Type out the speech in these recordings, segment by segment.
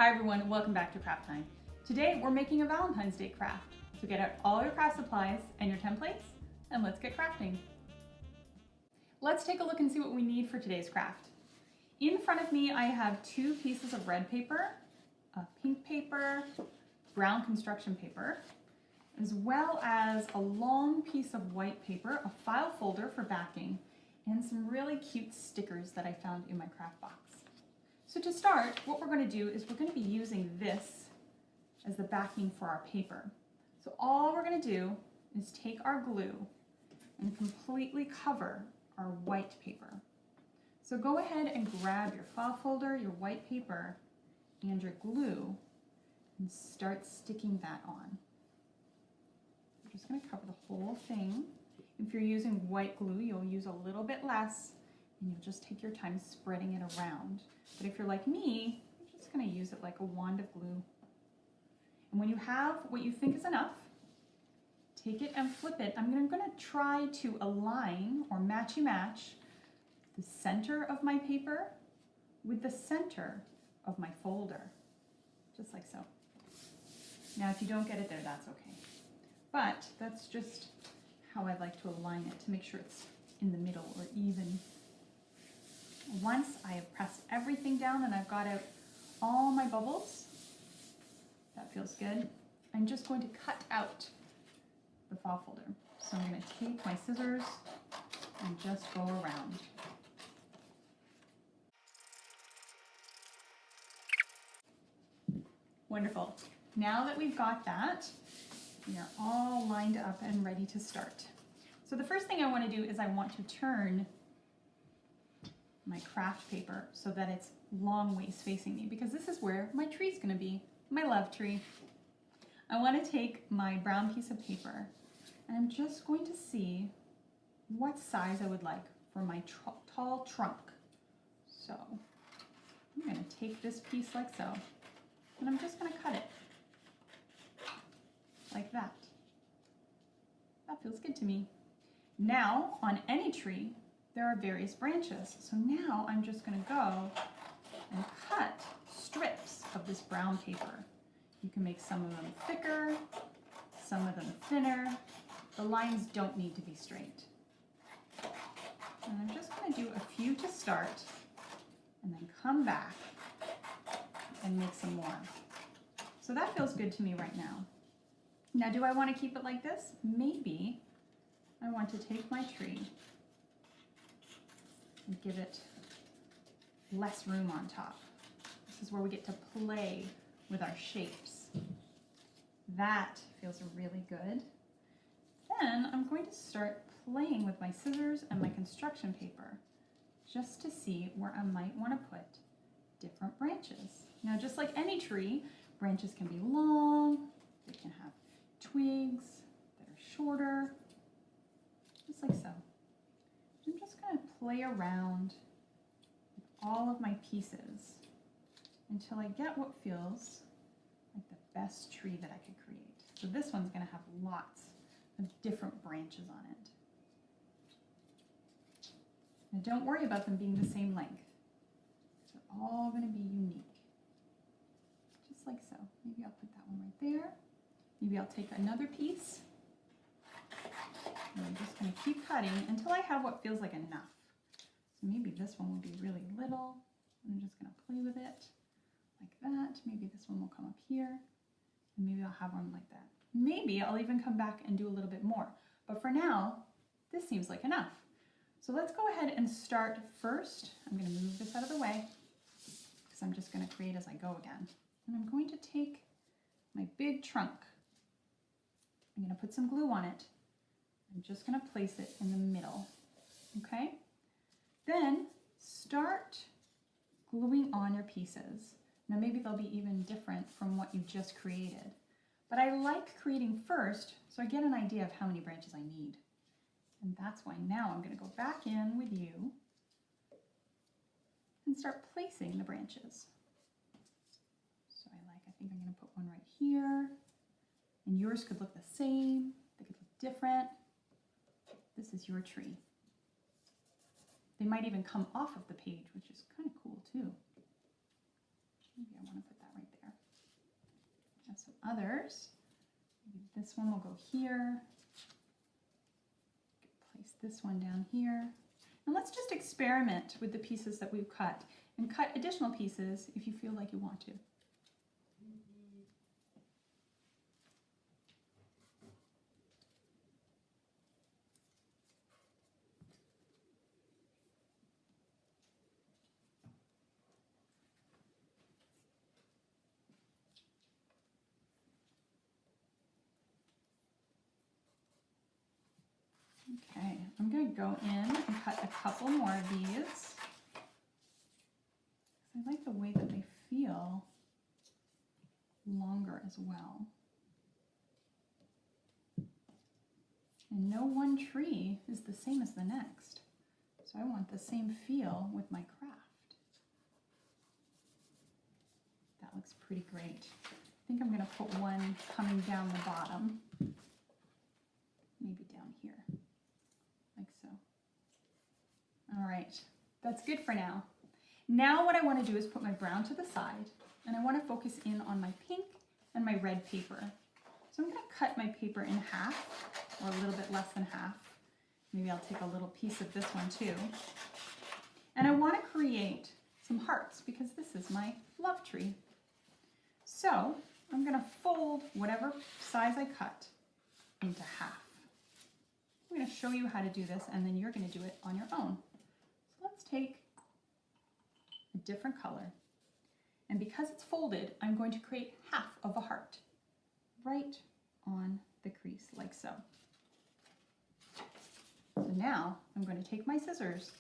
Hi everyone, and welcome back to Craft Time. Today we're making a Valentine's Day craft. So get out all your craft supplies and your templates, and let's get crafting. Let's take a look and see what we need for today's craft. In front of me I have 2 pieces of red paper, a pink paper, brown construction paper, as well as a long piece of white paper, a file folder for backing, and some really cute stickers that I found in my craft box. So to start, what we're going to do is we're going to be using this as the backing for our paper. So all we're going to do is take our glue and completely cover our white paper. So go ahead and grab your file folder, your white paper, and your glue and start sticking that on. I'm just going to cover the whole thing. If you're using white glue, you'll use a little bit less and you'll just take your time spreading it around. But if you're like me, you're just going to use it like a wand of glue. And when you have what you think is enough, take it and flip it. I'm going to try to align or matchy-match the center of my paper with the center of my folder, just like so. Now if you don't get it there, that's okay. But that's just how I like to align it to make sure it's in the middle or even. Once I have pressed everything down and I've got out all my bubbles, that feels good, I'm just going to cut out the file folder. So I'm going to take my scissors and just go around. Wonderful. Now that we've got that, we are all lined up and ready to start. So the first thing I want to do is I want to turn my craft paper so that it's long ways facing me, because this is where my tree is going to be, my love tree. I want to take my brown piece of paper and I'm just going to see what size I would like for my tall trunk. So I'm going to take this piece like so, and I'm just going to cut it like that. That feels good to me. Now on any tree there are various branches. So now I'm just going to go and cut strips of this brown paper. You can make some of them thicker, some of them thinner. The lines don't need to be straight. And I'm just going to do a few to start and then come back and make some more. So that feels good to me right now. Now, do I want to keep it like this? Maybe I want to take my tree and give it less room on top. This is where we get to play with our shapes. That feels really good. Then I'm going to start playing with my scissors and my construction paper just to see where I might want to put different branches. Now, just like any tree, branches can be long, they can have twigs that are shorter, just like so. I'm just going to play around with all of my pieces until I get what feels like the best tree that I could create. So this one's going to have lots of different branches on it. Now don't worry about them being the same length. They're all going to be unique. Just like so. Maybe I'll put that one right there. Maybe I'll take another piece. And I'm just going to keep cutting until I have what feels like enough. So maybe this one will be really little. I'm just going to play with it like that. Maybe this one will come up here. And maybe I'll have one like that. Maybe I'll even come back and do a little bit more. But for now, this seems like enough. So let's go ahead and start first. I'm going to move this out of the way because I'm just going to create as I go again. And I'm going to take my big trunk. I'm going to put some glue on it. I'm just going to place it in the middle, okay? Then start gluing on your pieces. Now maybe they'll be even different from what you just created. But I like creating first so I get an idea of how many branches I need. And that's why now I'm going to go back in with you and start placing the branches. So I think I'm going to put one right here. And yours could look the same, they could look different. This is your tree. They might even come off of the page, which is kind of cool too. Maybe I want to put that right others. Maybe this one will go here. Place this one down here. And let's just experiment with the pieces that we've cut and cut additional pieces if you feel like you want to. Okay, I'm going to go in and cut a couple more of these. I like the way that they feel longer as well. And no one tree is the same as the next. So I want the same feel with my craft. That looks pretty great. I think I'm going to put one coming down the bottom. Maybe down here. Like so. All right, that's good for now. Now what I want to do is put my brown to the side, and I want to focus in on my pink and my red paper. So I'm going to cut my paper in half, or a little bit less than half. Maybe I'll take a little piece of this one too. And I want to create some hearts because this is my love tree. So I'm going to fold whatever size I cut into half. I'm going to show you how to do this, and then you're going to do it on your own. So let's take a different color. And because it's folded, I'm going to create half of a heart right on the crease, like so. So now I'm going to take my scissors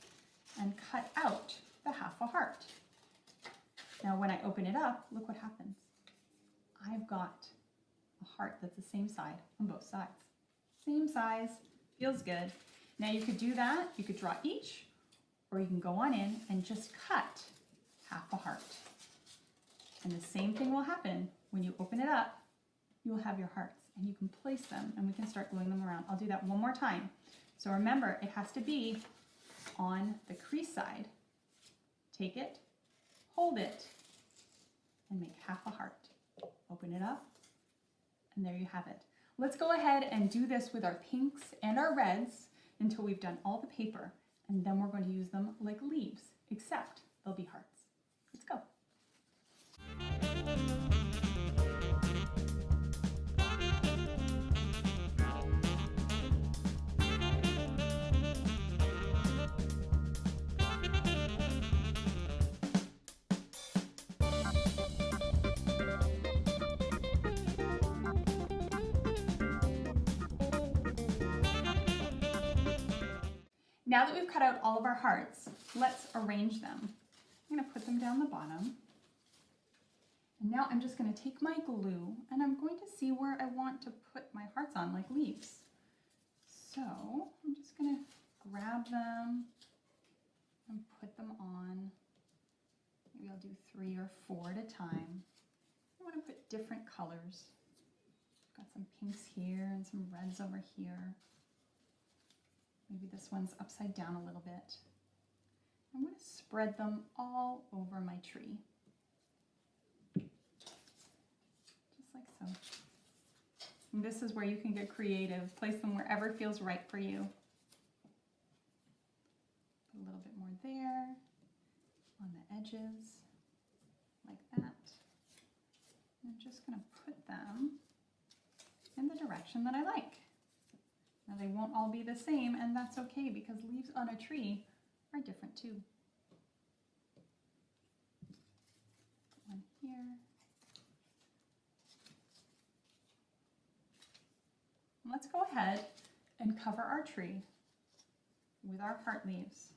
and cut out the half a heart. Now when I open it up, look what happens. I've got a heart that's the same side on both sides. Same size. Feels good. Now you could do that, you could draw each, or you can go on in and just cut half a heart. And the same thing will happen when you open it up. You'll have your hearts and you can place them and we can start gluing them around. I'll do that one more time. So remember, it has to be on the crease side. Take it, hold it, and make half a heart. Open it up, and there you have it. Let's go ahead and do this with our pinks and our reds until we've done all the paper, and then we're going to use them like leaves, except they'll be hearts. Let's go. Now that we've cut out all of our hearts, let's arrange them. I'm going to put them down the bottom. And now I'm just going to take my glue and I'm going to see where I want to put my hearts on, like leaves. So I'm just going to grab them and put them on. Maybe I'll do 3 or 4 at a time. I want to put different colors. Got some pinks here and some reds over here. Maybe this one's upside down a little bit. I'm going to spread them all over my tree. Just like so. And this is where you can get creative. Place them wherever feels right for you. Put a little bit more there, on the edges, like that. I'm just going to put them in the direction that I like. Now they won't all be the same, and that's okay because leaves on a tree are different too. Put one here. And let's go ahead and cover our tree with our heart leaves.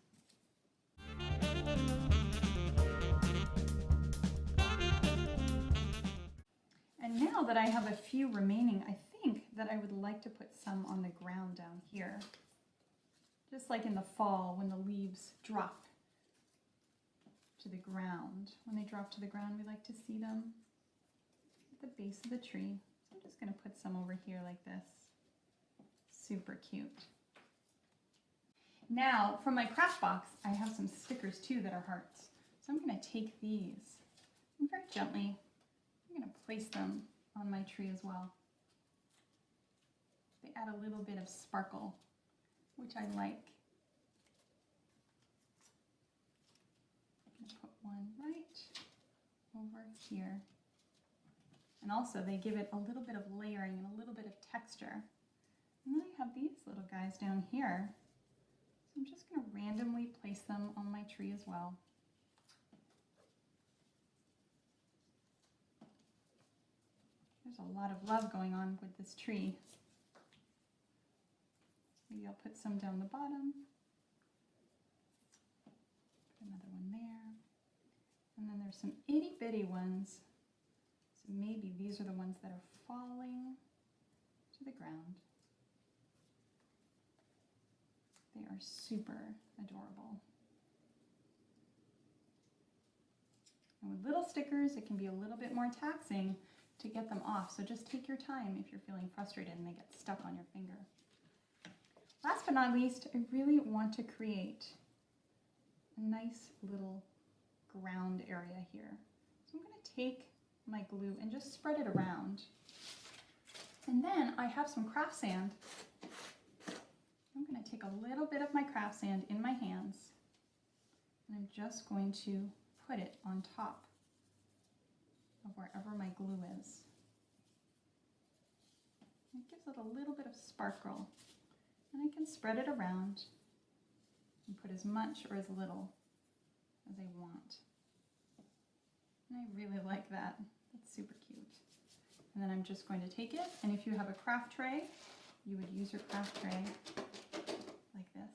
And now that I have a few remaining, I think that I would like to put some on the ground down here. Just like in the fall when the leaves drop to the ground. When they drop to the ground, we like to see them at the base of the tree. So I'm just going to put some over here like this. Super cute. Now, from my craft box, I have some stickers too that are hearts. So I'm going to take these and very gently, I'm going to place them on my tree as well. They add a little bit of sparkle, which I like. I'm gonna put one right over here. And also they give it a little bit of layering and a little bit of texture. And then I have these little guys down here. So I'm just going to randomly place them on my tree as well. There's a lot of love going on with this tree. Maybe I'll put some down the bottom. Put another one there. And then there's some itty bitty ones. So maybe these are the ones that are falling to the ground. They are super adorable. And with little stickers, it can be a little bit more taxing to get them off. So just take your time if you're feeling frustrated and they get stuck on your finger. Last but not least, I really want to create a nice little ground area here. So I'm going to take my glue and just spread it around. And then I have some craft sand. I'm going to take a little bit of my craft sand in my hands and I'm just going to put it on top of wherever my glue is. It gives it a little bit of sparkle, and I can spread it around and put as much or as little as I want. And I really like that. That's super cute. And then I'm just going to take it, and if you have a craft tray, you would use your craft tray like this.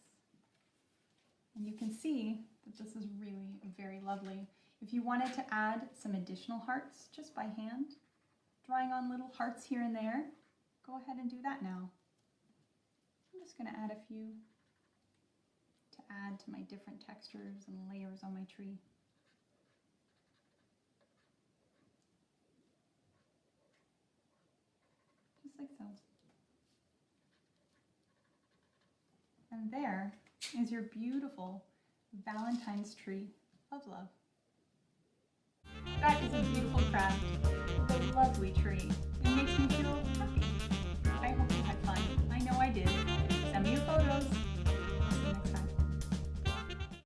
And you can see that this is really very lovely. If you wanted to add some additional hearts just by hand, drawing on little hearts here and there, go ahead and do that now. I'm just going to add a few to add to my different textures and layers on my tree. Just like so. And there is your beautiful Valentine's tree of love. That is a beautiful craft with a lovely tree.